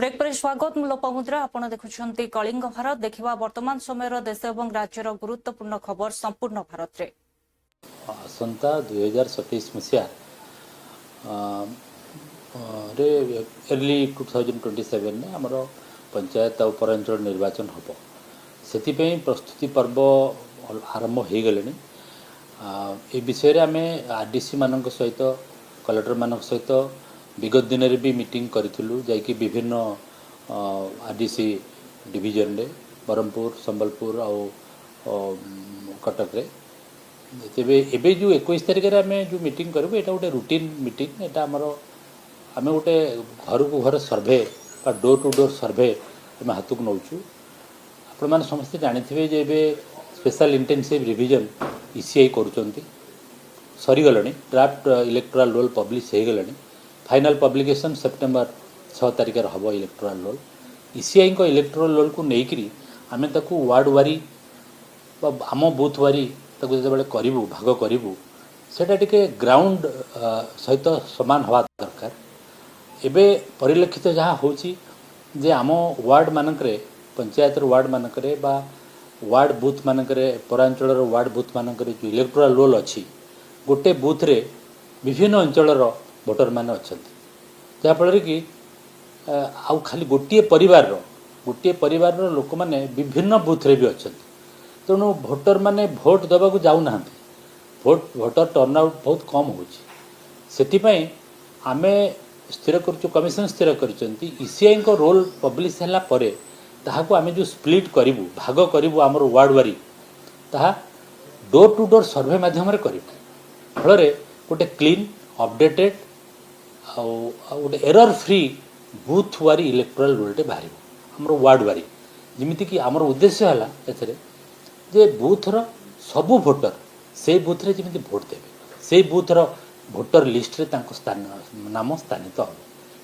Break पर स्वागत मु लोपामुद्रा आपण देखुछंती कलिंग भारत देखिबा वर्तमान समय देश और राज्यर गुरुत्वपूर्ण खबर संपूर्ण भारत रे आसंता 2027 मसीहा रे अर्ली 2027 ने आमर पंचायत और पौरांचल निर्वाचन हम से प्रस्तुति पर्व आरंभ हो गले ए विषय आम आरडीसी मान सहित कलेक्टर मान सहित विगत दिन में भी मीटिंग करूँ जैकि विभिन्न आरडीसी डिविजन रे ब्रह्मपुर संबलपुर और कटक रे तेरे एबे जो 21 तारिख में आम जो मीटिंग करूँ यहाँ गोटे रूटीन मीटिंग यहाँ आमर आम गोटे घर को घर survey door to door survey आम हाथ को नौचु आपण मैंने समस्ते जानी जे स्पेशल इंटेंसिव रिविजन ईसीआई करुँच सरीगला ड्राफ्ट इलेक्टोरल रोल पब्लिश हो गला फाइनल पब्लिकेशन सेप्टेम्बर 6 तारिख हम इलेक्टोरल रोल ईसीआई को इलेक्टोरल रोल को लेकिन आम वार्ड वारी आम बूथ वारी जो करूँ भाग करूँ सेटा टिके ग्राउंड सहित समान हवा दरकार एबे परिलक्षित जहाँ होची जे आम वार्ड मानकरे पंचायत वार्ड मानकरे बा वार्ड बूथ मानकरे पौरांचल वार्ड बूथ मानकरे जो इलेक्टोरल रोल अच्छी गोटे बूथ रे विभिन्न अंचलर भोटर मान अच्छा जहाँफल कि आउ खाली गोटे परिवार लोक मैंने विभिन्न बूथ रे भी अच्छा तेणु भोटर माने भोट देवाक जाऊना भोटर टर्नआउट बहुत कम हो आमे स्थिर कर कमिशन स्थिर करईसीआई को रोल पब्लिश है ताहाको आमे जो स्प्लिट करूँ भाग करूँ आमर वार्ड वारी ताहा डोर टू डोर सर्भे मध्यम फल गोटे क्लीन अपडेटेड गोटे एरर फ्री बूथ वारी इलेक्टोरल रोलटे बाहर आमर वार्ड वारी जमीती कि आमर उद्देश्य है एथरे जे बूथर सबू भोटर से बूथ रे जमी भोट देवे से बूथर भोटर लिस्ट रे स्थान नाम स्थानित हो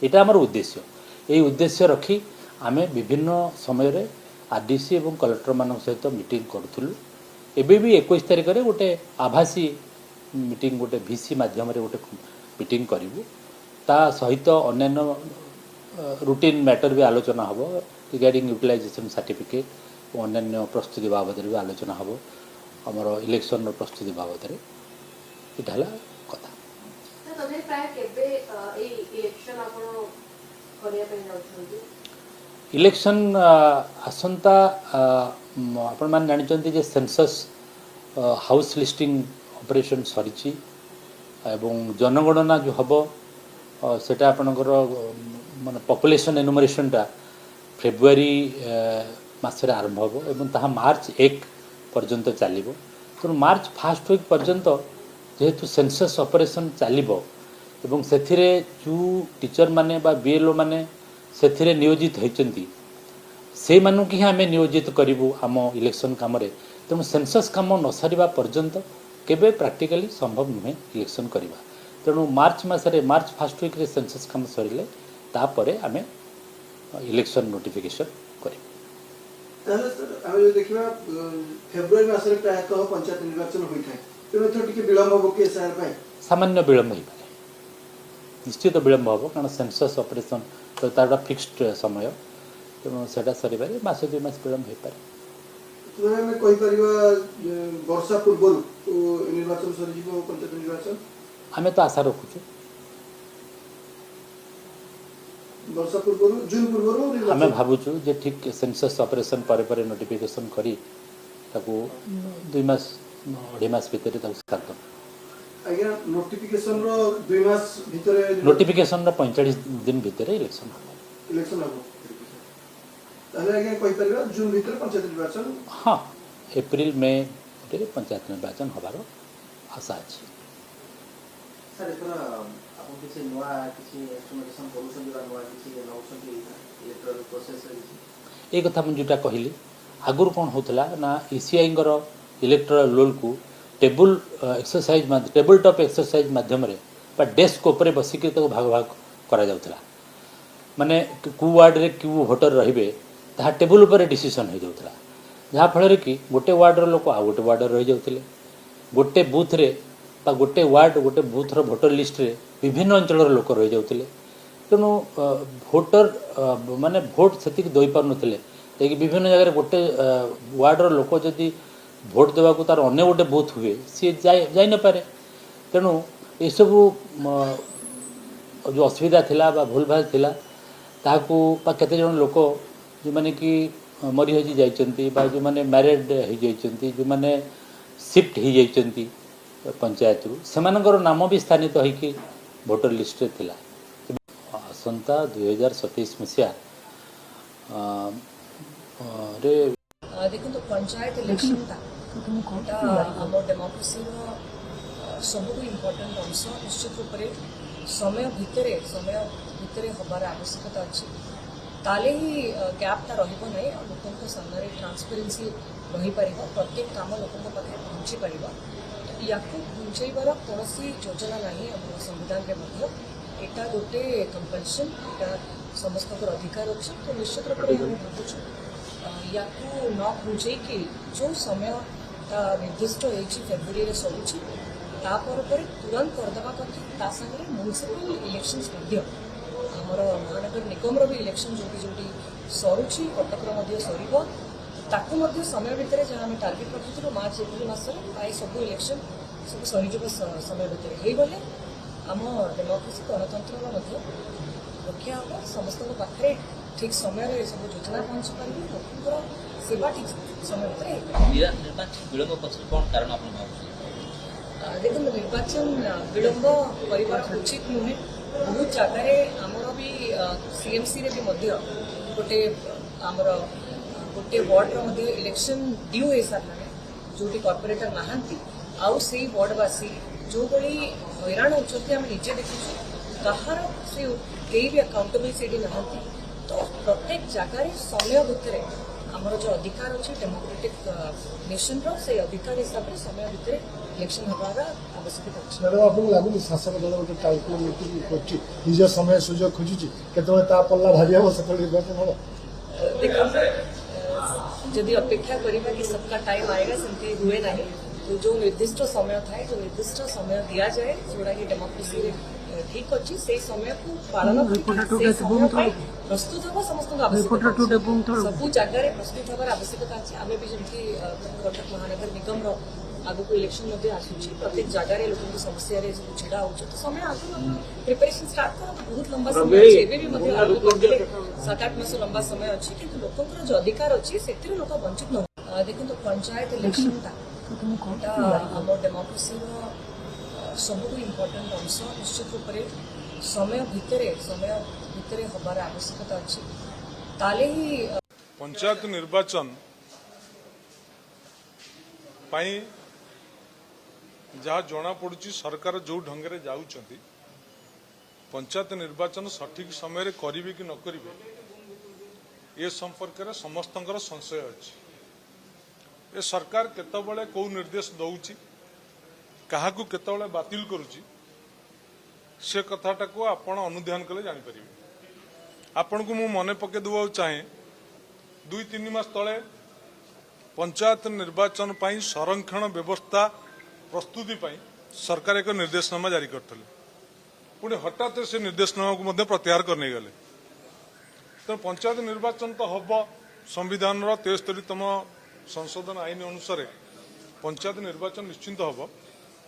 यहाँ आमर उद्देश्य यही उद्देश्य रखी आमे विभिन्न समय रे आरडीसी और कलेक्टर मान सहित मीटिंग करूँ एबे भी 21 तारिख में गोटे आभासी मीटिंग गोटे वीसी माध्यम गोटे मीटिंग करूँ ता सहित अन्य रूटीन मैटर भी आलोचना हम रिगार्डिंग यूटिलाइजेशन सर्टिफिकेट और अन्य प्रस्तुति बाबद भी आलोचना हम आमर इलेक्शन प्रस्तुति बाबद यहाँ कथा इलेक्शन आसंता आपण मान जानते जे सेंसस हाउस लिस्टिंग ऑपरेशन सरी एवं जनगणना जो हम सेटा आपणकर माने पॉपुलेशन एनुमरेशनटा फेब्रुआरी मासरे आरंभ हो एवं ताहा मार्च 1 पर्यंत चलो तेणु मार्च फास्ट वीक पर्यंत जेहेतु सेंसस ऑपरेशन चलो एवं से जो टीचर माने बा बीएलओ माने से नियोजित होती से मानू कि आम नियोजित करूँ आम इलेक्शन काम तेणु सेंसस कम न सारा पर्यंत केबे प्रैक्टिकली संभव नुहे इलेक्शन करवा तेणु मार्च मसरे मार्च फास्ट वीक रे सेंसस कम सरिले तापर आम इलेक्शन नोटिफिकेशन सामान्य विलम्ब हो निश्चित विलम्ब हम कारण सेंसस ऑपरेशन तो तार फिक्स्ड समय तेणु से सर मास 2 मास विलम्ब हो पाए आम तो आशा रखुचु आम भावुचु जे ठीक सेंसस ऑपरेशन पर नोटिफिकेशन करी 2 मास 2.5 मास भीतर स्टार्ट आज्ञा नोटिफिकेशन रो 2 मास भीतर नोटिफिकेशन रो 45 दिन भीतर इलेक्शन हम ताले आज्ञा कोइ परिबा जून भीतर पंचायत निर्वाचन हां अप्रैल में पंचायत निर्वाचन हबार आशा अछि सर एतरा आपन किछि नवा किछि एस्टिमेशन करूछन बा नवा किछि लाउछन इलेक्टोरल प्रोसेस रे ए कथा मुझे कहली आगुर कौन होता ना ईसीआई इलेक्टोरल रोल को table exercise table top exercise मध्यम डेस्क उपर बसिक भाग भाग करा जाउतला माने कु वार्ड रे क्यू भोटर रहिबे ता टेबल उपर डिसीजन हो जाउतला जहाँ फल कि गोटे वार्डर लोक आ गोटे वार्डर रही जाउतले गोटे बूथ रे गोटे वार्ड गोटे बूथर भोटर लिस्ट रे विभिन्न अंचल लोक रही जाउतले तेणु भोटर माने भोट से दई पार नथिले कि विभिन्न जगह गोटे वार्डर लोक जदि भोट देवा को तार अन्य गोटे बूथ हुए सी जाई न पारे तेणु ये सब जो असुविधा थिला बा भूल भाल थिला ताकू बा केते जन लोक जो माने कि मरी हजी जाइचंती बा जो माने मैरिड हो जाइचंती जो माने शिफ्ट हो जाइचंती पंचायत रु सेमानकर नाम भी स्थानित होइकि भोटर लिस्ट रे थिला आसंता 2027 मसीहा रे देखो तो पंचायत इलेक्शन आम डेमोक्रेसी सबुठ इम्पोर्टाट अंश निश्चित रूप से समय भितर हबार आवश्यकता अच्छी ताले ही गैपटा रही लोकों सामने ट्रांसपेरेन्सी रही पार प्रत्येक काम लोकों पाखे पहुँची पार या घुंचेबार कौन योजना ना आम संविधान में एटा गोटे कंपलसन एटा समस्त अधिकार अच्छे तो निश्चित रूप से हम भावुँ या न घुंचे जो समय निर्दिष्ट हो फेब्रुआरी सरुची तापर तुरंत करदेवा कथा सागर म्युनिसिपल इलेक्शंस आमर महानगर निगम भी इलेक्शन जो सरुची कटक सर ताकू समय भितर जहाँ आम टार्गेट रखी मार्च एप्रिल मसर प्राय सब इलेक्शन सब सरीज समय भितर हो गले आम डेमोक्रेसी गणतंत्र रक्षा हम समस्त पाखे ठीक समय सब योजना पहुंची पार लोक सेवा ठीक समय देखो निर्वाचन विलंब करने उचित नुहे बहुत जगह आमर भी सीएमसी रे भी गोटे आमर गोटे वार्ड इलेक्शन ड्यू हो सारा जो कॉर्पोरेटर नहांती आउ से वार्डवासी जो भाई हैरान होती आम निजे देखु कहार से कई भी अकाउंटेबल से नहांती तो प्रत्येक जगह समय भितर आमर जो अधिकार अच्छे डेमोक्रेटिक नेशन से अधिकार हिसाब से समय भितर इलेक्शन हबार आवश्यकता अच्छे मैडम आपको लगुनि शासक दल गोटे कैलकुलेट कर निज समय सुजोग खोजुची केतबे पल्ला भारी हम से निर्वाचन हम देखो जदि अपेक्षा करवा कि सबका टाइम आएगा सेमती हुए ना तो जो निर्दिष्ट समय थाए जो निर्दिष्ट समय दि जाए जोड़ा कि डेमोक्रेसी ठीक अच्छी से समय को पालन प्रस्तुत हम समस्त आवश्यकता सब जगह प्रस्तुत हबार आवश्यकता अच्छे आम भी जमी कटक महानगर निगम आगक इलेक्शन आसूची प्रत्येक जगह लोगों की समस्या सब छिड़ा हो तो समय आगे प्रिपेरेसन स्टार्ट कर बहुत लंबा समय अच्छे 7-8 मास लंबा समय अच्छे कि लोक जो अधिकार अच्छे से लोक वंचित न देखो तो पंचायत इलेक्शन आम डेमोक्रेसी सबुठ इम्पोर्टाट अंश निश्चित रूप से समय भितर हबार आवश्यकता अच्छी ताले ही पंचायत निर्वाचन पाई जहाँ जना पड़ुची सरकार जो ढंग से जाऊँच पंचायत निर्वाचन सठिक समय करेंगे कि न करेंगे ये संपर्क में समस्त संशय अच्छी ये सरकार केतबले कौ निर्देश दौची क्या केतबले बातिल करुची से कथाटा को आपण अनुध्यान कले जानीपर आपण को मु मन पके देवा चाहे 2-3 मास तले पंचायत निर्वाचन पाई संरक्षण व्यवस्था प्रस्तुति पाई सरकार एक निर्देशनामा जारी करते पुणी हठात से निर्देशनामा को प्रत्याहार कर नहीं गले तो पंचायत निर्वाचन तो हम संविधान 73तम संशोधन आईन अनुसार पंचायत निर्वाचन निश्चिंत हम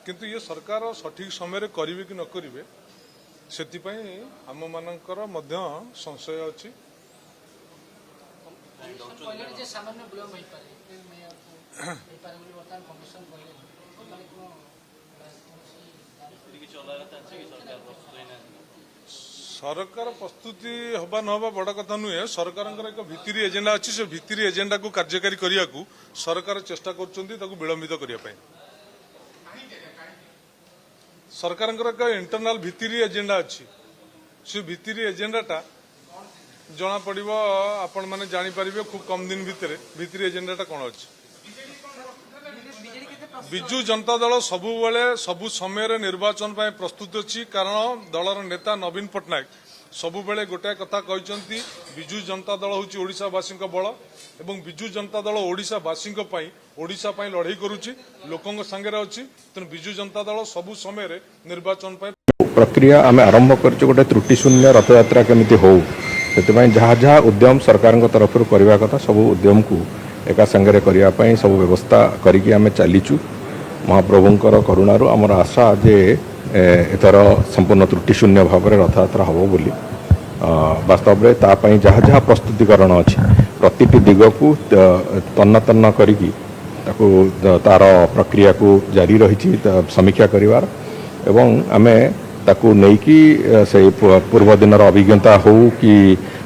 किंतु ये सरकार सठिक समय करेंगे कि न करेंगे से आम मानकर संशय अच्छी सरकार प्रस्तुति हवा न हवा बड़ कथा नुहे सरकार एक भित्री एजेंडा अच्छी से भित्री एजेंडा को कार्यकारी करने को सरकार चेष्टा कर विलंबित करने सरकार एक इंटरनाल भित्री एजेंडा अच्छी से भित्री एजेंडाटा जना पड़ो आपण मैंने जानीपर खूब कम दिन भितर भित्री एजेंडाटा कौन अच्छी विजु जनता दल सबुबले सबु समय निर्वाचन पर प्रस्तुत अच्छी कारण दलर नेता नवीन पट्टनायक सबुबले गोटाए कथा कहते विजु जनता दल हूँ ओडिशावासी बल एवं विजु जनता दल ओडिशावासी ओडिशा लड़ाई करुच्ची लोकों सांगे अच्छी तेणु विजु जनता दल सबु समय निर्वाचन प्रक्रिया आम आरंभ कर गोटे त्रुटि शून्य रथ यात्रा केमिति हो से जहाँ जहाँ उद्यम सरकार तरफ करवा कथा सब उद्यम को एका संगे करने सब व्यवस्था करिकी आम चलीचु। महाप्रभुंकर करुणारू आमर आशा जे एथर संपूर्ण त्रुटि शून्य भाव में रथ यात्रा हम बोली वास्तव में तापाई जहाँ जहाँ प्रस्तुतिकरण अच्छी प्रतिटी दिग को तन्न तन्न करिकी तार प्रक्रिया को जारी रही समीक्षा करिवार एवं आमे ताकू नेकी से पूर्व दिन अभिज्ञता हो कि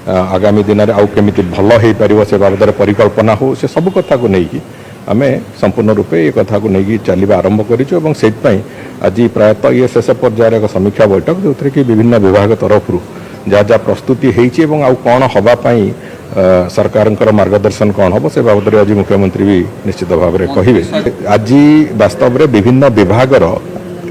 आगामी दिन में आउ केमिति भल हो पार से बाबद परिकल्पना हो से सब कथा को लेकिन आमे संपूर्ण रूपे ये कथा को लेकिन चलवा आरंभ करूँ से आज प्रायतः ये शेष पर्यायर एक समीक्षा बैठक जो कि विभिन्न विभाग तरफ जहाँ जहाँ प्रस्तुति होती आउ कौन हवापाई सरकार मार्गदर्शन कौन हम से बाबद आज मुख्यमंत्री भी निश्चित भाव में कहे। आज वास्तव में विभिन्न विभाग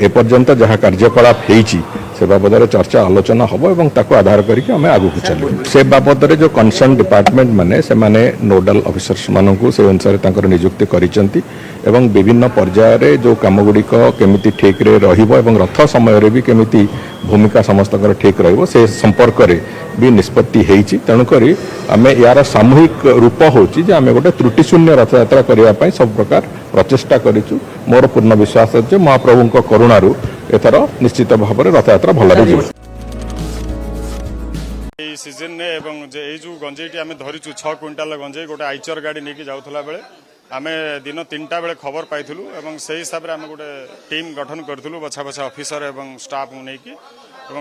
एपर्यंत जहाँ कार्यकलाप होती से बाबद चर्चा आलोचना हम और ताको आधार करके आम आगू चलू से बाबद जो कंसर्न डिपार्टमेंट माने से माने नोडल ऑफिसर्स मानू से अनुसार नियुक्ति करिसेंती एवं विभिन्न पर्यायर जो काम गुड़िक केमिति ठीक रे रहिबो एवं रथ समय रे भी केमिति भूमिका समस्त ठीक रहिबो से संपर्क रे भी निष्पत्ति होती तेणुक आम यार सामूहिक रूप होची जे आम गोटे त्रुटि शून्य रथ यात्रा करने सब प्रकार प्रचेष्टा करिचु। मोर पूर्ण विश्वास अच्छे महाप्रभु करुणारू एथर निश्चित भाव में रथ यात्रा भल सीजन ने एवं जो गंजेटी आम धरीचु 6 क्विंटाल गंजे गोटे आइचर गाड़ी नहीं जाऊला बेले आम दिन 3टा बेले खबर पाइलु और से हिसाब से आम गोटे टीम गठन करूँ बछा बछा ऑफिसर एवं स्टाफ नहीं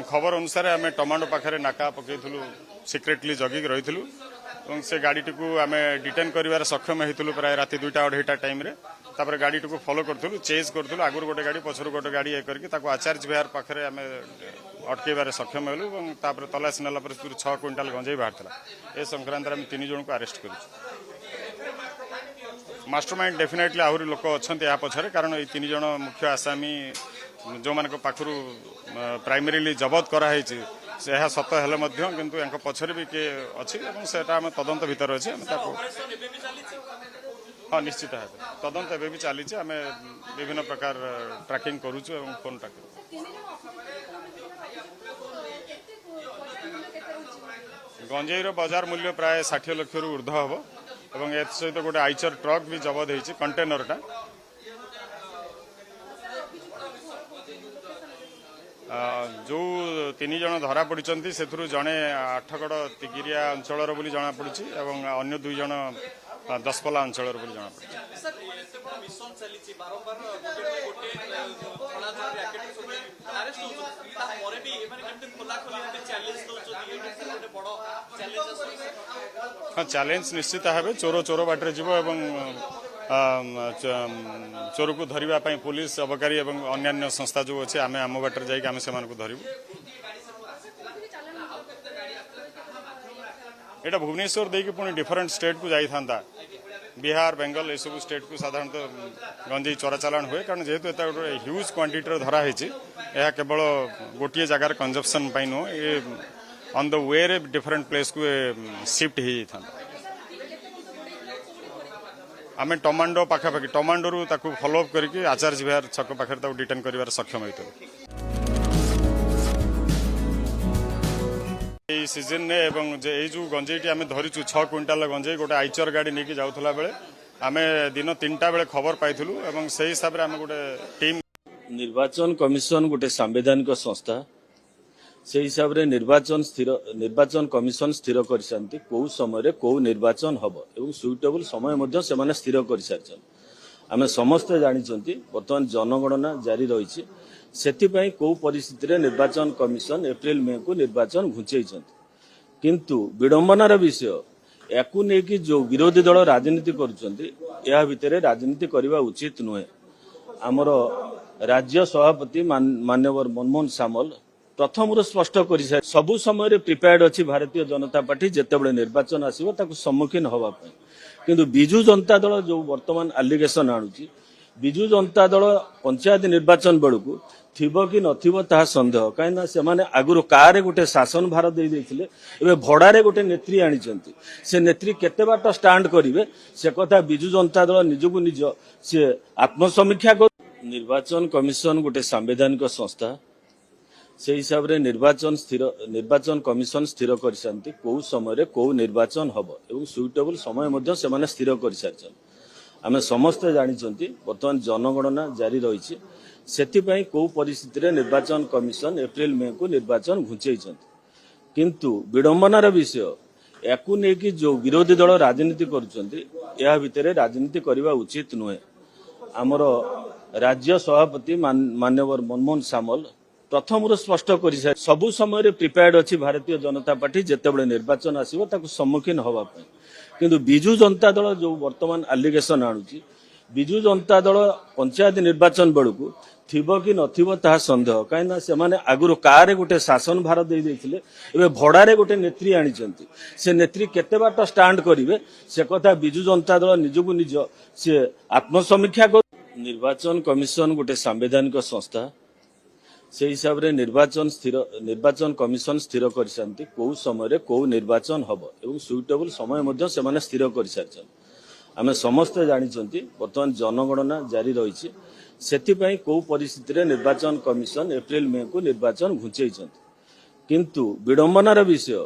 खबर अनुसार आम टमाटो पाखे नाका पकईलु सिक्रेटली जगिक रही से गाड़ी को आम डिटेन कर सक्षम होलु प्राय राति 2टा-2:30 टाइम तापर गाड़ी को फॉलो करूँ चेज करूँ आगुरी गोटे गाड़ी पछर गोटे गाड़ी ये करके आचार्य विहार पाखे आम अटकईबार सक्षम हेलु और तलाशी नाला 6 क्विंटाल गंजेई बाहर ए संक्रांत आम 3 जन को अरेस्ट कर मास्टरमाइंड डेफिनेटली आहरी लोक अच्छा या पछरे कारण ये 3 जन मुख्य आसामी जो मान पाखु प्राइमरीली जबत कराई यह सत हेले किंतु या पछरे भी किए अच्छी आम तदंत भितर अच्छे हाँ निश्चित भाव तदंत एवं भी चली आम विभिन्न प्रकार ट्रैकिंग करूँ और फोन ट्रैकिंग गंजेईर बाजार मूल्य प्राय 60 लाख रु ऊर्ध्व हम और ए सहित गोटे आइचर ट्रक भी जबत होती कंटेनरटा जो 3 जन धरा पड़ी से जड़े आठगड़ तिगिरिया अंचल बोली जना पड़ी और अन्य 2 जन दसपल्ला अंचल बोली जना पड़ी हाँ चैलेंज निश्चित भाव चोर बाटर जीव चोर को धरने पुलिस अबकारी और अन्य संस्था जो अच्छे आम आम बाटर जाम से धरबू यहाँ भुवनेश्वर देकी पुणी डिफरेंट स्टेट को जाता बिहार बेंगल ये सब स्टेट को साधारणतः गंजेई चोरा चालाण हुए कारण जेहेतु एत गोटे ह्यूज क्वांटिटी धराई यह केवल गोटे जगार कंजप्शन नुह ये ऑन द वे रे डिफरेंट प्लेस को शिफ्ट हो जाता आम टमाटो पाखापाखि टमाटो फॉलोअप करके आचार्य विहार छक पाखे डिटेन कर सक्षम होता सीजन ने एवं जो गंजेटी आम धरीचु 6 क्विंटाल गंजे गोटे आइचर गाड़ी नहीं जाऊला बेले आम दिन 3टा बेले खबर पाइलु और से हिसाब से आम गोटे टीम निर्वाचन कमिशन गोटे संवैधानिक संस्था से हिसाब से निर्वाचन कमिशन स्थिर कर कौ समय कौ निर्वाचन हम और सुइटेबल समय से स्थिर कर सारी आम समस्ते जानी बर्तमान जनगणना जारी रही से कौ परिस्थिति निर्वाचन कमिशन एप्रिल मे को निर्वाचन घुंचई किंतु विडंबनार विषय या जो विरोधी दल राजनीति कर भितर राजनीति करने उचित नुहे आमर राज्य सभापति माननीय मनमोहन सामल प्रथम स्पष्ट कर सबु समय प्रिपेयर्ड अच्छी भारतीय जनता पार्टी जितेबाला निर्वाचन आसो सम्मुखीन होगापी किंतु बिजु जनता दल जो वर्तमान आलिगेसन आणुची बिजु जनता दल पंचायत निर्वाचन बेलू थिबो कि नथिबो ताहा संदेह कहीं से आगुरी कार गोटे शासन भार दे देथिले एबे भड़ारे गोटे नेत्री आनिचंती से नेत्री केते बाट स्टांड करिवे से कथा बिजु जनता दल निजकु निज से आत्मसमीक्षा कर निर्वाचन कमिशन गोटे संवैधानिक संस्था से हिसाब रे निर्वाचन कमिशन स्थिर कर कौ समय कौ निर्वाचन हम और सुइटेबल समय मध्य से माने स्थिर कर सारी आम समस्ते जानी बर्तमान जनगणना जारी रही से कौ परिस्थिति निर्वाचन कमिशन एप्रिल मे को निर्वाचन घुंचई किंतु विडंबनार विषय याकू नहीं जो विरोधी दल राजनीति करुँच भितर राजनीति करने उचित नुहे आमर राज्य सभापति माननीय मनमोहन सामल प्रथम स्पष्ट कर सबु समय प्रिपेयर्ड अच्छी भारतीय जनता पार्टी जितेबाला निर्वाचन आसो सम्मुखीन होगापी किंतु बिजु जनता दल जो वर्तमान आलिगेसन आणुची बिजु जनता दल पंचायत निर्वाचन बेलू थिबो कि नथिबो ताहा संदेह कहीं से माने आगुर कार गोटे शासन भार दे देथिले एबे भड़ारे गोटे नेत्री आनिचंती से नेत्री केते बाट स्टांड करिवे से कथा बिजु जनता दल निजकु निज से आत्मसमीक्षा कर निर्वाचन कमिशन गोटे संवैधानिक संस्था से हिसाब रे निर्वाचन कमिशन स्थिर कर कौ समय कौ निर्वाचन हम और सुइटेबल समय मध्य से माने स्थिर कर सारी आम समस्ते जानी बर्तमान जनगणना जारी रही से कौ परिस्थिति निर्वाचन कमिशन एप्रिल मे को निर्वाचन घुंचई किंतु विडंबनार विषय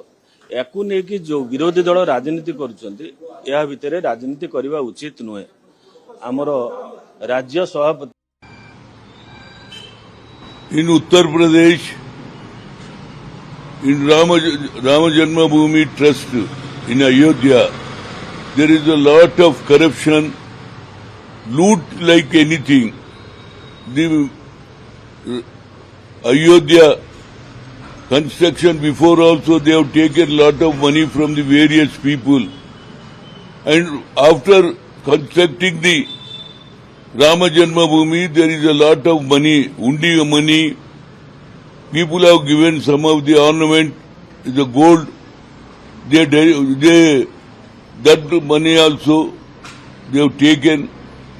याकू नहीं जो विरोधी दल राजनीति करुँच भितर राजनीति करने उचित नुहे आमर राज्य सभापति In Uttar Pradesh, in Rama Janmabhoomi Trust in Ayodhya, there is a lot of corruption, loot like anything. The Ayodhya construction before also they have taken lot of money from the various people. And after constructing the Rama Janmabhoomi, there is a lot of money, undi money. People have given some of the ornament, the gold. That money also they have taken,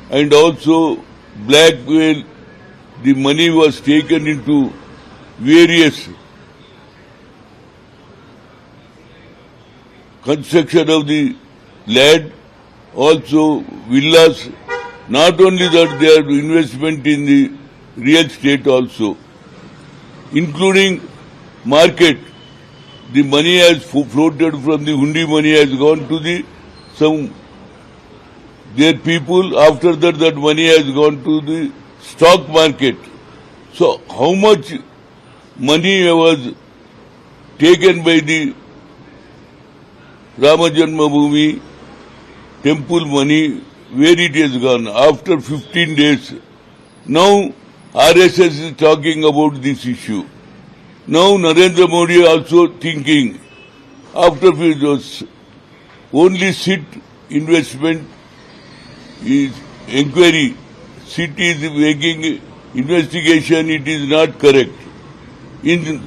and also blackmail. The money was taken into various construction of the land, also villas. Not only that, they are investment in the real estate also, including market. The money has floated from the hundi money has gone to their people. After that, that money has gone to the stock market. So, how much money was taken by the Rama Janmabhoomi temple money? Where it has gone after 15 days. Now RSS is talking about this issue. Now Narendra Modi also thinking after only SIT investment is inquiry. SIT is making investigation, it is not correct. In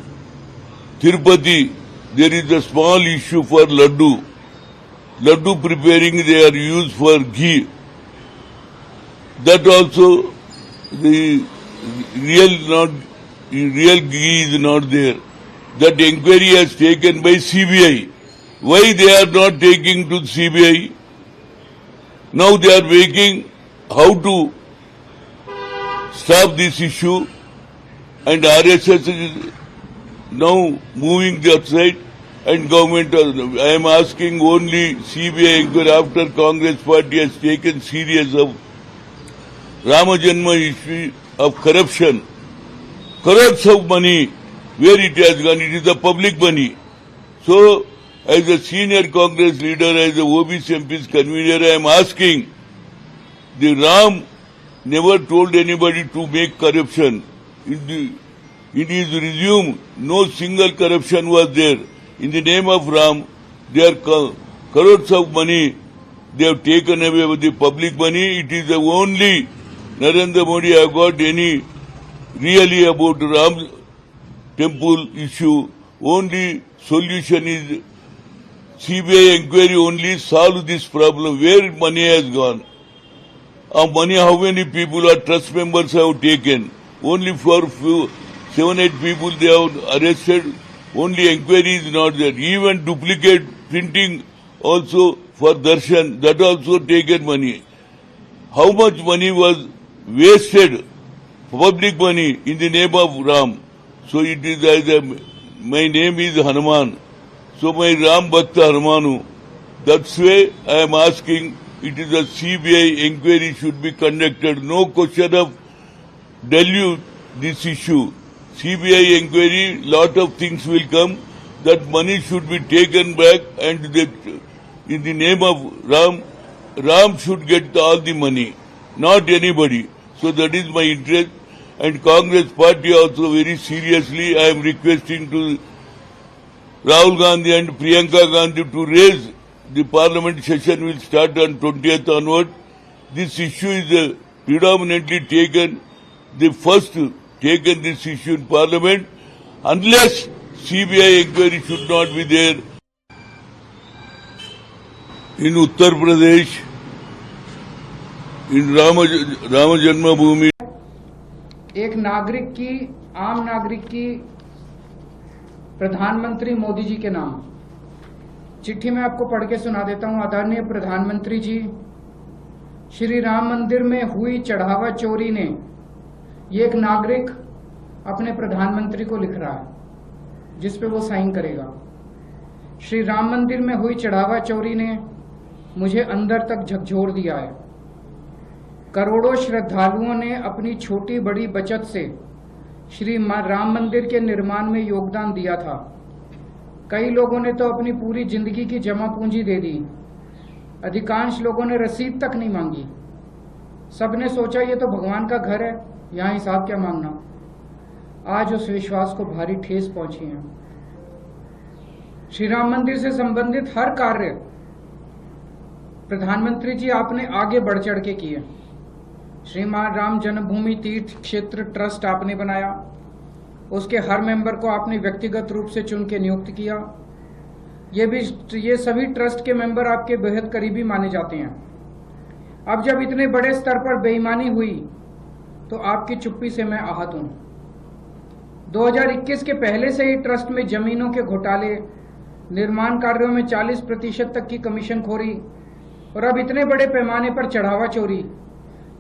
Tirupati there is a small issue for laddu. Laddu preparing they are used for ghee. That also the real ghee is not there. That inquiry has taken by CBI. Why they are not taking to CBI? Now they are making how to stop this issue, and RSS is now moving that side. And government, I am asking only CBI inquiry after Congress party has taken serious of Rama Janma issue of corruption. Crores of money, where it has gone, it is the public money. So, as a senior Congress leader, as a OBC MP's convener, I am asking, the Ram never told anybody to make corruption. In his resume, no single corruption was there. In the name of Ram, there are crores of money they have taken away with the public money. It is the only Narendra Modi have got any really about Ram temple issue. Only solution is CBI inquiry only solve this problem. Where money has gone? Money, how many people or trust members have taken? Only for 7-8 people they have arrested. Only inquiry is not there. Even duplicate printing also for darshan, that also taken money. How much money was wasted, public money, in the name of Ram? So it is my name is Hanuman. So my Ram Bhakta Hanumanu. That's why I am asking, it is a CBI inquiry should be conducted. No question of dilute this issue. CBI inquiry, lot of things will come. That money should be taken back, and in the name of Ram should get all the money, not anybody. So that is my interest. And Congress party also very seriously, I am requesting to Rahul Gandhi and Priyanka Gandhi to raise. The parliament session will start on 20th onward. This issue is predominantly taken, the first taken this issue in parliament, unless CBI inquiry should not be there. In Uttar Pradesh, in Rama Janmabhoomi, एक नागरिक की, आम नागरिक की प्रधानमंत्री मोदी जी के नाम चिट्ठी मैं आपको पढ़ के सुना देता हूं। आदरणीय प्रधानमंत्री जी, श्री राम मंदिर में हुई चढ़ावा चोरी ने, ये एक नागरिक अपने प्रधानमंत्री को लिख रहा है जिस पे वो साइन करेगा। श्री राम मंदिर में हुई चढ़ावा चोरी ने मुझे अंदर तक झकझोर दिया है। करोड़ों श्रद्धालुओं ने अपनी छोटी बड़ी बचत से श्री राम मंदिर के निर्माण में योगदान दिया था। कई लोगों ने तो अपनी पूरी जिंदगी की जमा पूंजी दे दी। अधिकांश लोगों ने रसीद तक नहीं मांगी। सबने सोचा ये तो भगवान का घर है, यहाँ हिसाब क्या मांगना। आज उस विश्वास को भारी ठेस पहुंची है। श्री राम मंदिर से संबंधित हर कार्य प्रधानमंत्री जी आपने आगे बढ़ चढ़ के किए। श्रीमान राम जन्मभूमि तीर्थ क्षेत्र ट्रस्ट आपने बनाया, उसके हर मेंबर को आपने व्यक्तिगत रूप से चुन के नियुक्त किया। ये सभी ट्रस्ट के मेंबर आपके बेहद करीबी माने जाते हैं। अब जब इतने बड़े स्तर पर बेईमानी हुई तो आपकी चुप्पी से मैं आहत हूं। 2021 के पहले से ही ट्रस्ट में जमीनों के घोटाले, निर्माण कार्यों में 40% तक की कमीशनखोरी और अब इतने बड़े पैमाने पर चढ़ावा चोरी,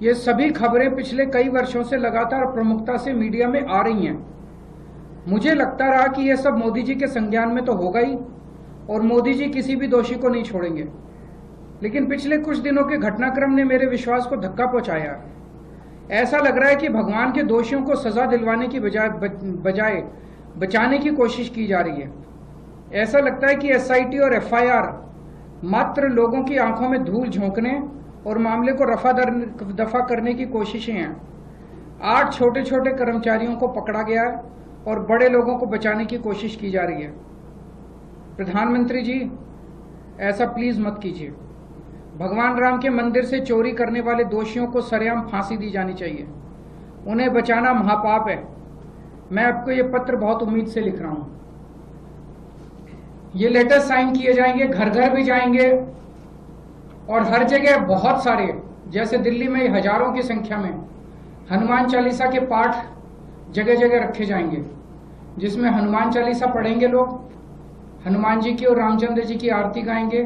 ये सभी खबरें पिछले कई वर्षों से लगातार प्रमुखता से मीडिया में आ रही हैं। मुझे लगता रहा कि यह सब मोदी जी के संज्ञान में तो होगा ही और मोदी जी किसी भी दोषी को नहीं छोड़ेंगे, लेकिन पिछले कुछ दिनों के घटनाक्रम ने मेरे विश्वास को धक्का पहुंचाया। ऐसा लग रहा है कि भगवान के दोषियों को सजा दिलवाने की बजाय बचाने की कोशिश की जा रही है। ऐसा लगता है कि SIT और FIR मात्र लोगों की आंखों में धूल झोंकने और मामले को दफा करने की कोशिशें हैं। 8 छोटे छोटे कर्मचारियों को पकड़ा गया है और बड़े लोगों को बचाने की कोशिश की जा रही है। प्रधानमंत्री जी, ऐसा प्लीज मत कीजिए। भगवान राम के मंदिर से चोरी करने वाले दोषियों को सरेआम फांसी दी जानी चाहिए। उन्हें बचाना महापाप है। मैं आपको ये पत्र बहुत उम्मीद से लिख रहा हूं। ये लेटर साइन किए जाएंगे, घर घर भी जाएंगे और हर जगह बहुत सारे, जैसे दिल्ली में हजारों की संख्या में हनुमान चालीसा के पाठ जगह जगह रखे जाएंगे, जिसमें हनुमान चालीसा पढ़ेंगे लोग, हनुमान जी की और रामचंद्र जी की आरती गाएंगे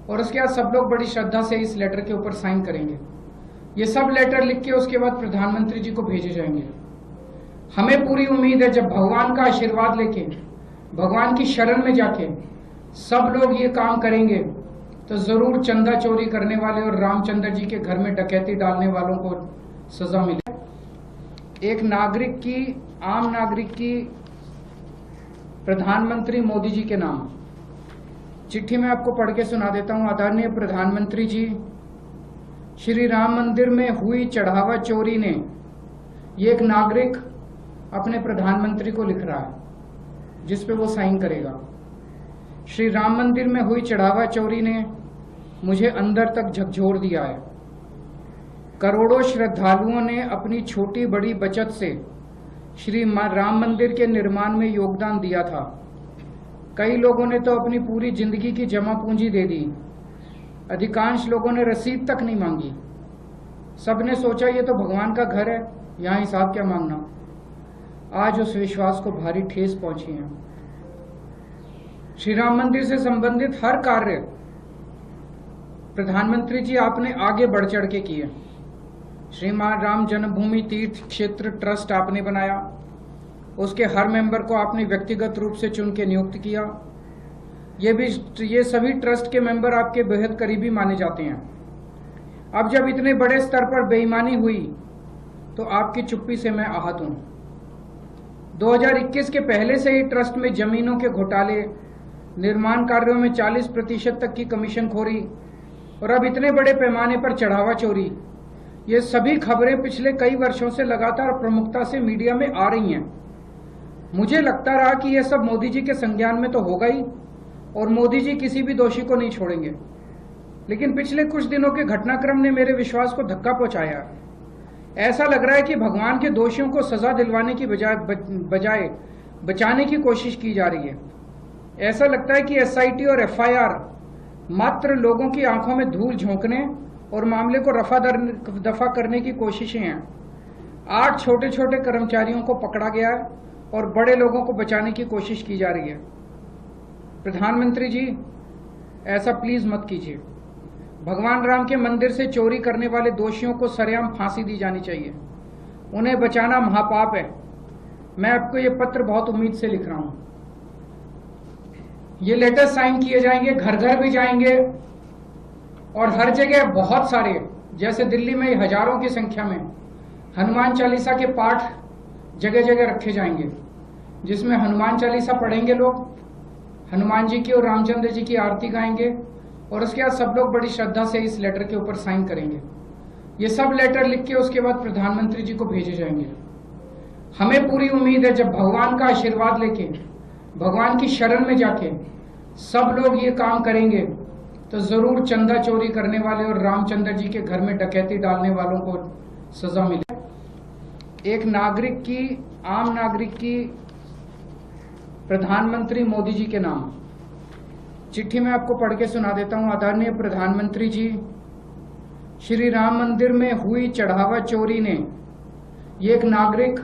और उसके बाद सब लोग बड़ी श्रद्धा से इस लेटर के ऊपर साइन करेंगे। ये सब लेटर लिख के उसके बाद प्रधानमंत्री जी को भेजे जाएंगे। हमें पूरी उम्मीद है जब भगवान का आशीर्वाद लेके, भगवान की शरण में जाके सब लोग ये काम करेंगे तो जरूर चंदा चोरी करने वाले और रामचंद्र जी के घर में डकैती डालने वालों को सजा मिले। एक नागरिक की, आम नागरिक की प्रधानमंत्री मोदी जी के नाम चिट्ठी मैं आपको पढ़ के सुना देता हूं। आदरणीय प्रधानमंत्री जी, श्री राम मंदिर में हुई चढ़ावा चोरी ने, ये एक नागरिक अपने प्रधानमंत्री को लिख रहा है जिस पे वो साइन करेगा। श्री राम मंदिर में हुई चढ़ावा चोरी ने मुझे अंदर तक झकझोर दिया है। करोड़ों श्रद्धालुओं ने अपनी छोटी बड़ी बचत से श्री राम मंदिर के निर्माण में योगदान दिया था। कई लोगों ने तो अपनी पूरी जिंदगी की जमा पूंजी दे दी। अधिकांश लोगों ने रसीद तक नहीं मांगी। सबने सोचा ये तो भगवान का घर है, यहाँ हिसाब क्या मांगना। आज उस विश्वास को भारी ठेस पहुंची है। श्री राम मंदिर से संबंधित हर कार्य प्रधानमंत्री जी आपने आगे बढ़ चढ़ के किए। श्रीमान राम जन्मभूमि तीर्थ क्षेत्र ट्रस्ट आपने बनाया, उसके हर मेंबर को आपने व्यक्तिगत रूप से चुन के नियुक्त किया। ये सभी ट्रस्ट के मेंबर आपके बेहद करीबी माने जाते हैं। अब जब इतने बड़े स्तर पर बेईमानी हुई तो आपकी चुप्पी से मैं आहत हूं। 2021 के पहले से ही ट्रस्ट में जमीनों के घोटाले, निर्माण कार्यों में 40% तक की कमीशनखोरी और अब इतने बड़े पैमाने पर चढ़ावा चोरी, ये सभी खबरें पिछले कई वर्षों से लगातार प्रमुखता से मीडिया में आ रही हैं। मुझे लगता रहा कि यह सब मोदी जी के संज्ञान में तो होगा ही और मोदी जी किसी भी दोषी को नहीं छोड़ेंगे, लेकिन पिछले कुछ दिनों के घटनाक्रम ने मेरे विश्वास को धक्का पहुंचाया। ऐसा लग रहा है कि भगवान के दोषियों को सजा दिलवाने की बजाय बचाने की कोशिश की जा रही है। ऐसा लगता है कि एसआईटी और एफआईआर मात्र लोगों की आंखों में धूल झोंकने और मामले को दफा करने की कोशिशें हैं। 8 छोटे छोटे कर्मचारियों को पकड़ा गया है और बड़े लोगों को बचाने की कोशिश की जा रही है। प्रधानमंत्री जी, ऐसा प्लीज मत कीजिए। भगवान राम के मंदिर से चोरी करने वाले दोषियों को सरेआम फांसी दी जानी चाहिए। उन्हें बचाना महापाप है। मैं आपको ये पत्र बहुत उम्मीद से लिख रहा हूं। ये लेटर साइन किए जाएंगे, घर घर भी जाएंगे और हर जगह बहुत सारे, जैसे दिल्ली में हजारों की संख्या में हनुमान चालीसा के पाठ जगह जगह रखे जाएंगे, जिसमें हनुमान चालीसा पढ़ेंगे लोग, हनुमान जी की और रामचंद्र जी की आरती गाएंगे और उसके बाद सब लोग बड़ी श्रद्धा से इस लेटर के ऊपर साइन करेंगे। ये सब लेटर लिख के उसके बाद प्रधानमंत्री जी को भेजे जाएंगे। हमें पूरी उम्मीद है जब भगवान का आशीर्वाद लेके, भगवान की शरण में जाके सब लोग ये काम करेंगे तो जरूर चंदा चोरी करने वाले और रामचंद्र जी के घर में डकैती डालने वालों को सजा मिले। एक नागरिक की, आम नागरिक की प्रधानमंत्री मोदी जी के नाम चिट्ठी मैं आपको पढ़ के सुना देता हूं। आदरणीय प्रधानमंत्री जी, श्री राम मंदिर में हुई चढ़ावा चोरी ने, ये एक नागरिक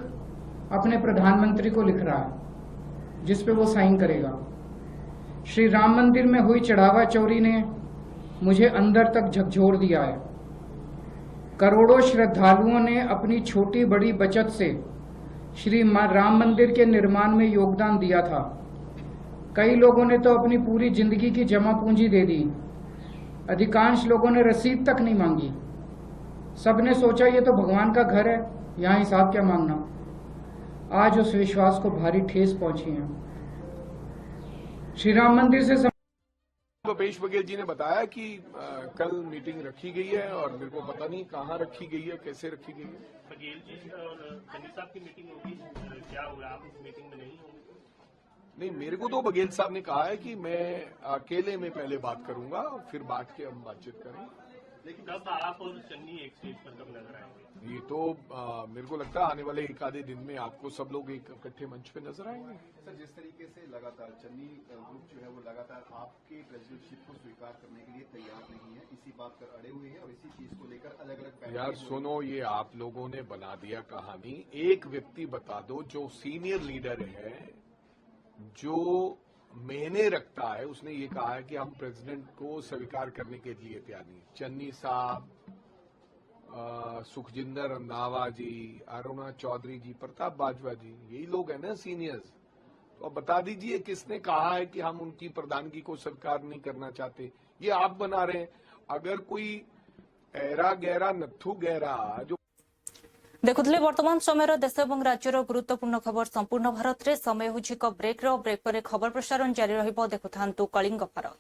अपने प्रधानमंत्री को लिख रहा है जिस पे वो साइन करेगा। श्री राम मंदिर में हुई चढ़ावा चोरी ने मुझे अंदर तक झकझोर दिया है। करोड़ों श्रद्धालुओं ने अपनी छोटी बड़ी बचत से श्री राम मंदिर के निर्माण में योगदान दिया था। कई लोगों ने तो अपनी पूरी जिंदगी की जमा पूंजी दे दी। अधिकांश लोगों ने रसीद तक नहीं मांगी। सबने सोचा ये तो भगवान का घर है, यहाँ हिसाब क्या मांगना। आज उस विश्वास को भारी ठेस पहुंची है। श्री राम मंदिर से भूपेश बघेल जी ने बताया कि कल मीटिंग रखी गई है और मेरे को पता नहीं कहाँ रखी गई है, कैसे रखी गई है। बघेल जी और चन्नी साहब की मीटिंग होगी, क्या होगा, आप इस मीटिंग में नहीं होंगे? नहीं, मेरे को तो बघेल साहब ने कहा है कि मैं अकेले में पहले बात करूंगा और फिर बात के हम बातचीत करेंगे। लेकिन कब आप और चन्नी एक स्टेज पर कब नजर आएंगे? ये तो मेरे को लगता है आने वाले एक आधे दिन में आपको सब लोग एक इकट्ठे मंच पे नजर आएंगे। सर, जिस तरीके से लगातार चन्नी ग्रुप जो है वो लगातार आपके प्रेसिडेंटशिप को स्वीकार करने के लिए तैयार नहीं है, इसी बात पर अड़े हुए हैं और इसी चीज को लेकर अलग अलग यार सुनो, ये आप लोगों ने बना दिया कहानी। एक व्यक्ति बता दो जो सीनियर लीडर है, जो मैंने रखता है, उसने ये कहा है कि हम प्रेसिडेंट को स्वीकार करने के लिए तैयार नहीं। चन्नी साहब, सुखजिंदर रंधावा जी, अरुणा चौधरी जी, प्रताप बाजवा जी, यही लोग हैं ना सीनियर्स। तो अब बता दीजिए किसने कहा है कि हम उनकी प्रधानगी को स्वीकार नहीं करना चाहते। ये आप बना रहे हैं। अगर कोई ऐरा गहरा नथु गहरा जो देखुले वर्तमान समय देश और राज्यर गुरुत्वपूर्ण खबर संपूर्ण भारत में समय हो ब्रेक पर खबर प्रसारण जारी रहिबो। देखुथांतु कलिंग भारत।